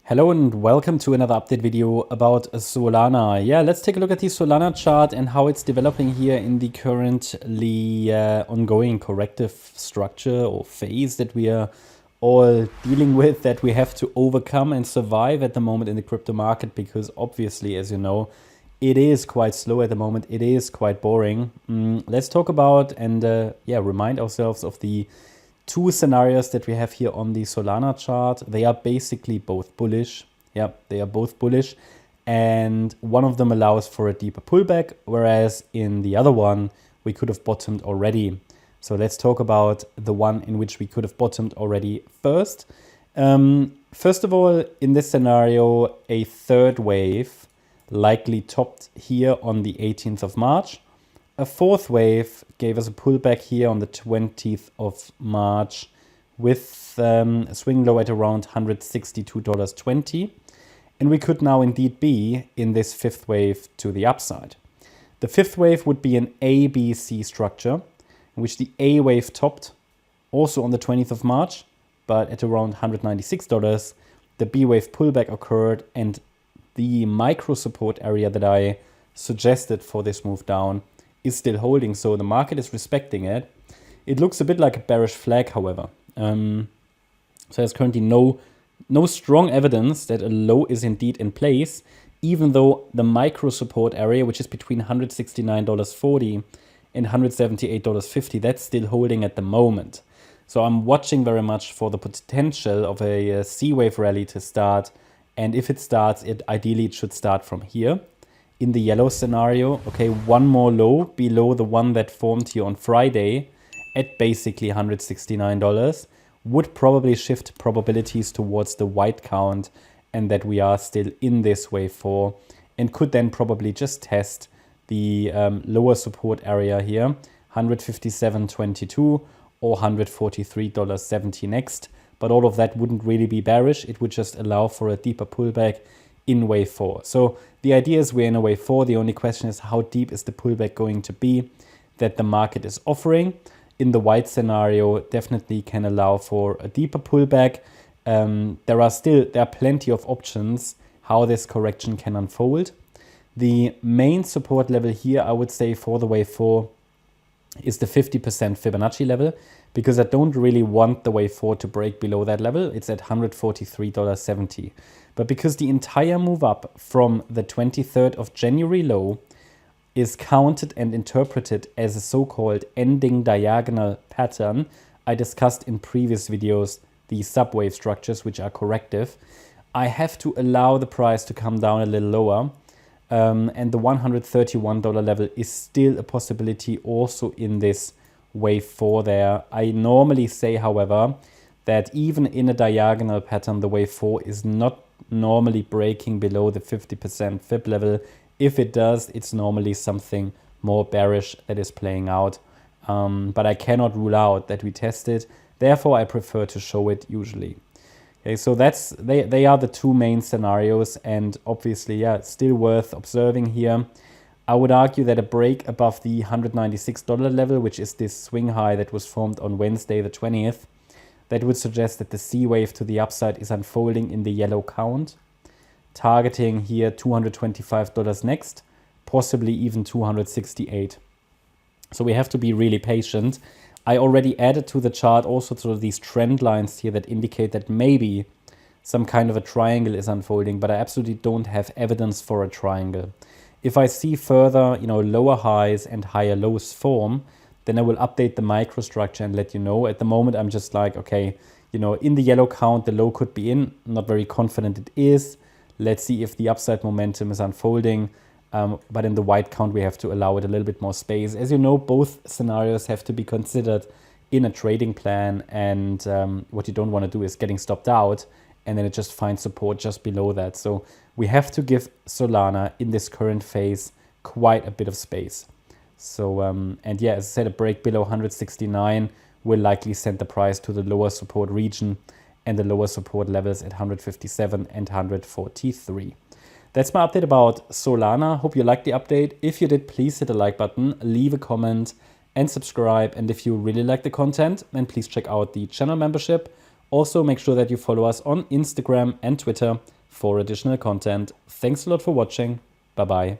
Hello and welcome to another update video about Solana. Yeah, let's take a look at the Solana chart and how it's developing here in the currently ongoing corrective structure or phase that we are all dealing with, that we have to overcome and survive at the moment in the crypto market, because obviously, as you know, it is quite slow at the moment. It is quite boring. Let's talk about and remind ourselves of the two scenarios that we have here on the Solana chart. They are basically both bullish. Yeah, they are both bullish. And one of them allows for a deeper pullback, whereas in the other one, we could have bottomed already. So let's talk about the one in which we could have bottomed already first. First of all, in this scenario, a third wave likely topped here on the 18th of March. A fourth wave gave us a pullback here on the 20th of March with a swing low at around $162.20. And we could now indeed be in this fifth wave to the upside. The fifth wave would be an ABC structure, in which the A wave topped also on the 20th of March, but at around $196. The B wave pullback occurred, and the micro support area that I suggested for this move down is still holding, so the market is respecting it. It looks a bit like a bearish flag, however. So there's currently no strong evidence that a low is indeed in place, even though the micro support area, which is between $169.40 and $178.50, that's still holding at the moment. So I'm watching very much for the potential of a C wave rally to start, and if it starts, ideally it should start from here. In the yellow scenario, okay, one more low below the one that formed here on Friday at basically $169 would probably shift probabilities towards the white count, and that we are still in this wave 4, and could then probably just test the lower support area here, $157.22 or $143.70 next. But all of that wouldn't really be bearish. It would just allow for a deeper pullback in wave 4. So the idea is we're in a wave 4. The only question is, how deep is the pullback going to be that the market is offering? In the white scenario, definitely can allow for a deeper pullback. There are plenty of options how this correction can unfold. The main support level here, I would say, for the wave 4 is the 50% Fibonacci level, because I don't really want the wave 4 to break below that level. It's at $143.70. But because the entire move up from the 23rd of January low is counted and interpreted as a so-called ending diagonal pattern, I discussed in previous videos the subwave structures, which are corrective. I have to allow the price to come down a little lower. And the $131 level is still a possibility also in this wave 4 there. I normally say, however, that even in a diagonal pattern, the wave 4 is not normally breaking below the 50% Fib level. If it does, it's normally something more bearish that is playing out. But I cannot rule out that we test it. Therefore, I prefer to show it usually. Okay, so they are the two main scenarios, and obviously, yeah, still worth observing here. I would argue that a break above the $196 level, which is this swing high that was formed on Wednesday the 20th, that would suggest that the C wave to the upside is unfolding in the yellow count, targeting here $225 next, possibly even $268. So we have to be really patient. I already added to the chart also sort of these trend lines here that indicate that maybe some kind of a triangle is unfolding, but I absolutely don't have evidence for a triangle. If I see further, lower highs and higher lows form, then I will update the microstructure and let you know. At the moment, I'm just like, okay, in the yellow count, the low could be in. I'm not very confident it is. Let's see if the upside momentum is unfolding. But in the white count, we have to allow it a little bit more space. As you know, both scenarios have to be considered in a trading plan. And what you don't want to do is getting stopped out, and then it just finds support just below that. So we have to give Solana in this current phase quite a bit of space. So, and yeah, as I said, a break below 169 will likely send the price to the lower support region and the lower support levels at 157 and 143. That's my update about Solana. Hope you liked the update. If you did, please hit the like button, leave a comment and subscribe. And if you really like the content, then please check out the channel membership. Also, make sure that you follow us on Instagram and Twitter for additional content. Thanks a lot for watching. Bye bye.